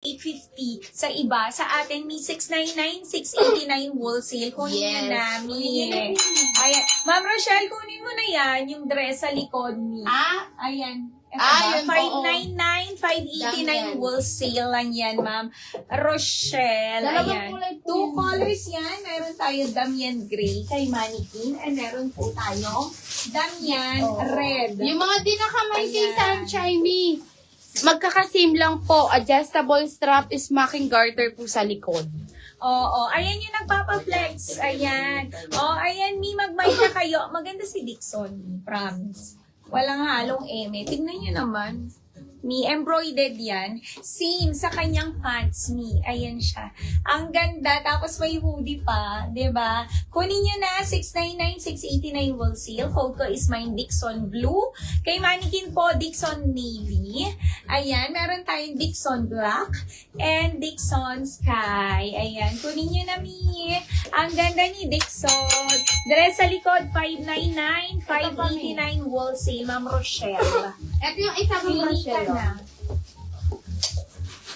850 sa iba. Sa atin, may 699, 689 wholesale. Kunin Yes. nyo na, mi. Ayan. Ma'am Rochelle, kunin mo na yan, yung dress sa likod, mi. Ayan. Ito Yun, ba? 599, Dami 589 yan. wholesale lang yan, ma'am. Rochelle, Dalawang ayan. kulay po 2 yan. colors yan. Meron tayo Damian Gray kay Mannequin. And meron po tayo Damian Red. Yung mga di nakamay kay Ayan. Sunshine, Mi. Magkakasim lang po. Adjustable strap, smacking garter po sa likod. Oo, ayan yung nagpapa-flex. Ayan. Ayan, mi, mag-buy na kayo. Maganda si Dixon, mi, promise. Walang halong eme. Tignan nyo naman. Mi, embroidered yan. Same sa kanyang pants, mi. Ayan siya. Ang ganda. Tapos may hoodie pa. 'Di ba? Kunin nyo na. 699, 689 wholesale. Code ko is mine, Dixon Blue. Kay Mannequin po, Dixon Navy. Ayan. Meron tayong Dixon Black and Dixon Sky. Ayan. Kunin nyo na, mi. Ang ganda ni Dixon. Dress sa likod, 599, 589 wholesale. Ma'am Rochelle. Ito yung isa mo, Pili ka Rochelle. na.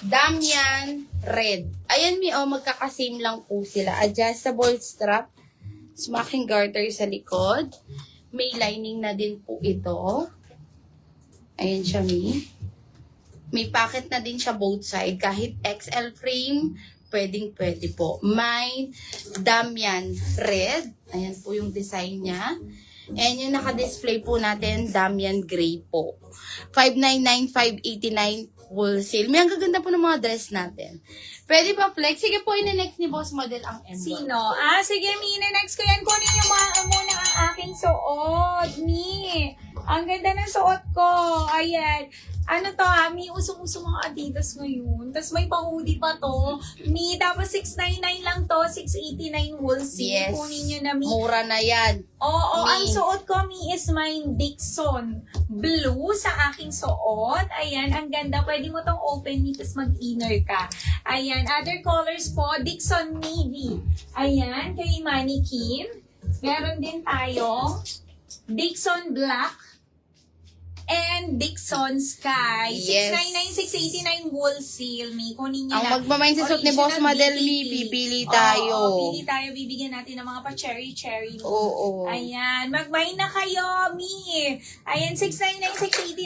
Damian Red. Ayan, Mi, magkakasim lang po sila. Adjustable strap, smacking garter sa likod. May lining na din po ito. Ayan siya, Mi. May pocket na din siya both side. Kahit XL frame, pwedeng-pwede po. May Damian Red. Ayan po yung design niya. And yung naka-display po natin, Damian Gray po. 599, 589 wholesale. May ang gaganda po ng mga dress natin. Pwede pa flex? Sige po, ina-next ni Boss Model ang emblem. Sino? Sige, Mi. Next ko yan. Kunin yung muna ang aking suot. Mi. Ang ganda ng suot ko. Ayan. Ano to Mi? Usong-usong mga Adidas ngayon. Tapos may pang-hoodie pa to. Mi. Tapos 699 lang to. 689 wholesale. Yes. Kunin nyo na, Mi. Mura na yan. Oo, Mi. ang suot ko, Mi, is mine Dixon Blue sa aking suot. Ayan, ang ganda. Pwede mo tong open, Mi, tapos mag-inner ka. Ayan, other colors po, Dixon Navy. Ayan, kay Mannequin. Meron din tayo Dixon Black and Dixon Sky. Yes. 699, 689 wholesale, Mi. Kunin niyo Ang na. magmamain sa suit ni Boss Original Model, Mi, BKK. pipili tayo. Oo, pili tayo. Bibigyan natin ng mga pa-cherry-cherry. Oo. Ayan, mag-buy na kayo, Mi. Ayan, 699,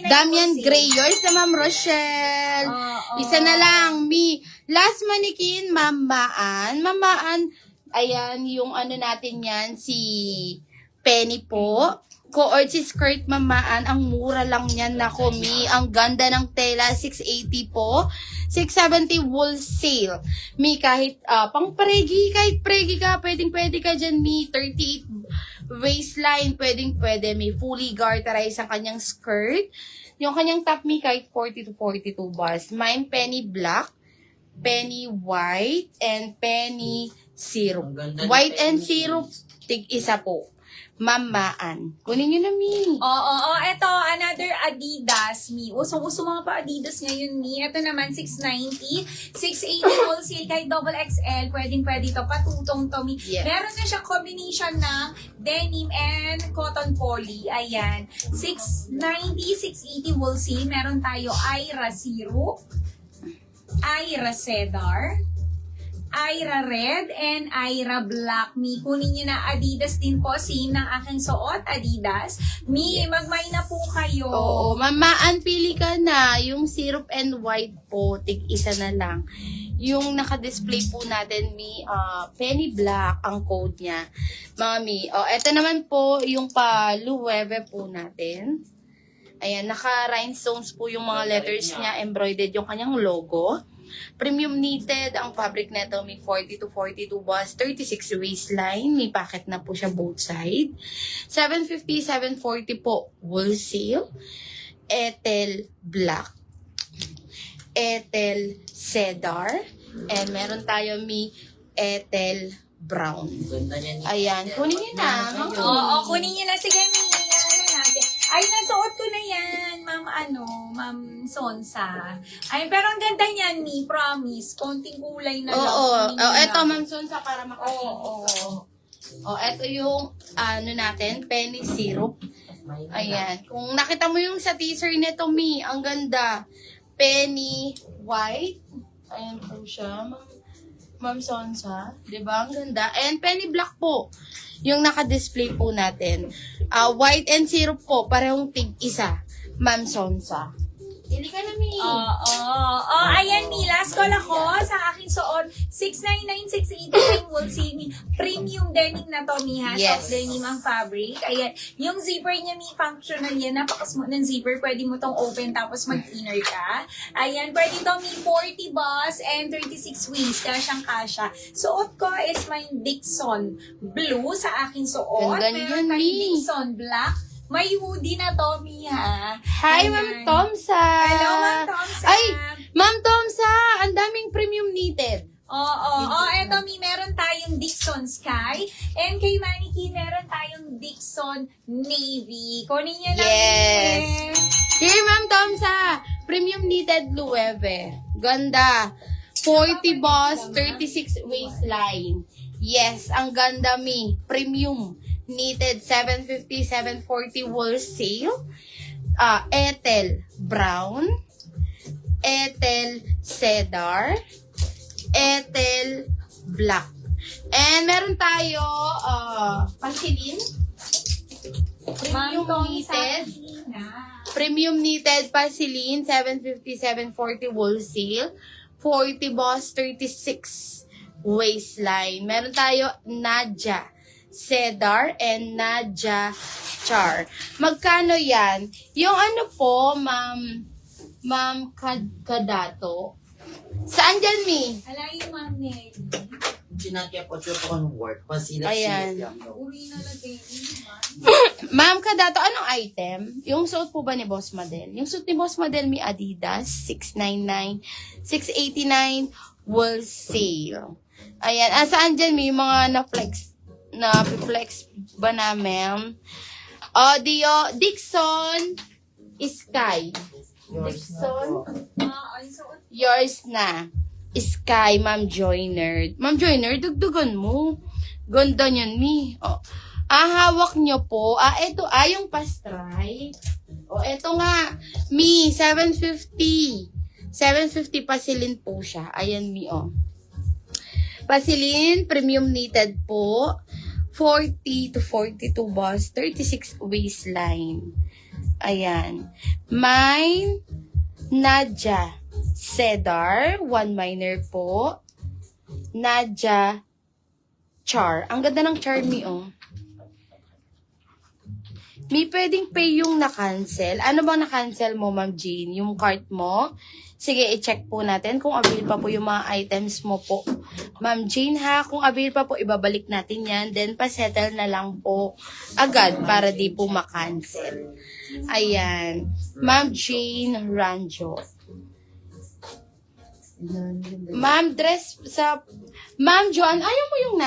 689. Damian wholesale. Gray, yours na Ma'am Rochelle. Oo. Isa na lang, Mi. Last Mannequin, Mamaan. Mamaan, ayan, yung ano natin yan, si Penny po. Co-orgy skirt, Mamaan. Ang mura lang yan, nako, Mi. Ang ganda ng tela, 680 po. 670 wholesale. Mi, kahit pang pregi, kahit pregi ka, pwedeng-pwede ka dyan, Mi. 38 waistline, pwedeng-pwede. Mi, fully garterized ang kanyang skirt. Yung kanyang top, Mi, kahit 40 to 42 bars. Mine, penny black, penny white, and penny syrup. White and syrup, tig-isa po. Mamaan. Kunin nyo na, Mi. Oo, eto, another Adidas, Mi. Usong-uso mga pa Adidas ngayon, Mi. Ito naman, 690, 680 wholesale, kahit double XL, pwedeng-pwede to, patutong to, Mi. Yes. Meron na siyang combination ng denim and cotton poly. Ayan. 690, 680 wholesale. Meron tayo Ira Syrup, Ira Cedar, Ira Red, and Ira Black. Mi, kunin nyo na Adidas din po. Same ng aking suot, Adidas. Mi, mag-buy na po kayo. Oo, Mamaan, pili ka na. Yung syrup and white po, tig-isa na lang. Yung naka-display po natin, Mi, penny black ang code niya. Mami, eto naman po yung pa-Luwebe po natin. Ayan, naka-rhinestones po yung mga letters niya, embroidered yung kanyang logo. Premium knitted, ang fabric nito may 40 to 42 bust, 36 waistline, may pocket na po siya both side. 750, 740 po wholesale. Ethel black, Ethel cedar, and meron tayo may Ethel brown. Ayan, kunin niyo na. Oo, kunin nyo na. Sige, Mi. Ano natin. Ay, nasuot ko na yan, Ma'am Sonsa. Ay, pero ang ganda niyan, Mi. Promise. Konting kulay na lang. Oo, Kunin nyo eto na. Ma'am Sonsa para makakita. Oo. Eto yung ano natin, penny syrup. Ayan. Kung nakita mo yung sa teaser nito, Mi, ang ganda. Penny white, Ayan po siya. Ma'am Sonsa. Diba? Ang ganda. And penny black po. Yung naka-display po natin. White and syrup po. Parehong tig-isa. Ma'am Sonsa. Hindi ka na, Mi. Ayan, Mi. Last call ako sa aking suot. 699-689 will see me. Premium denim na to, Mi, ha? Yes. Soft denim ang fabric. Ayan. Yung zipper niya, Mi, functional yan. Napakasmooth ng zipper. Pwede mo tong open tapos mag-inner ka. Ayan. Pwede to, Mi, 40 bust and 36 waist. Kasyang-kasya. Suot ko is my Dixon blue sa aking suot. Ganda Meron yan, tayong Mi. Dixon black. May hoodie na to, Mi, ha? Hi, Ayan. Ma'am Tomsa. Hello, Ma'am Tomsa. Ay, Ma'am Tomsa, ang daming premium knitted. Eto, Mi, meron tayong Dixon Sky. And kay Maniki, meron tayong Dixon Navy. Kunin niya lang. Yes. Mi. Here, Ma'am Tomsa, premium knitted Loewe. Ganda. 40 boss, 36 waistline. Yes, ang ganda, Mi. Premium. Knitted 750, 740 wholesale. Ethel brown. Ethel cedar. Ethel black. And meron tayo pasilin. Premium Ma'am knitted. Tomsa. Premium knitted pasilin 750, 740 wholesale. 40 boss, 36 waistline. Meron tayo Nadia Cedar and Nadia Char. Magkano yan? Yung ano po, Ma'am Kadato. Saan dyan, Mi? Ala yung Ma'am Nelly. Sinadya po siya po ng work. Pasilat Ayan. siya. Uri na lang din. Ma'am Kadato, anong item? Yung suit po ba ni Boss Madel? Yung suit ni Boss Madel, mi Adidas, 699, 689, wholesale. Ayan. Saan dyan, Mi? Yung mga na-flex ba namin? Dixon Sky. Dixon. Ay, suot. Yours na. Sky, Ma'am Joyner. Ma'am Joyner, dugdugan mo. Ganda niyan, Mi. Hawak nyo po. Ito, yung pastry. Ito nga. Mi, 750. 750 pasilin po siya. Ayan, Mi, Pasilin, premium knitted po. 40 to 42 bust, 36 waistline. Ayan. Mine, Nadia Cedar, 1 minor po. Nadia Char. Ang ganda ng char, Mi, May pwedeng pay yung na-cancel. Ano bang na-cancel mo, Ma'am Jane? Yung cart mo? Sige, i-check po natin kung avail pa po yung mga items mo po. Ma'am Jane, ha? Kung avail pa po, ibabalik natin yan. Then, pasettle na lang po agad para di po ma-cancel. Ayan. Ma'am Jane Ranjo. Ma'am, dress sa... Ma'am Joan, ayaw mo yung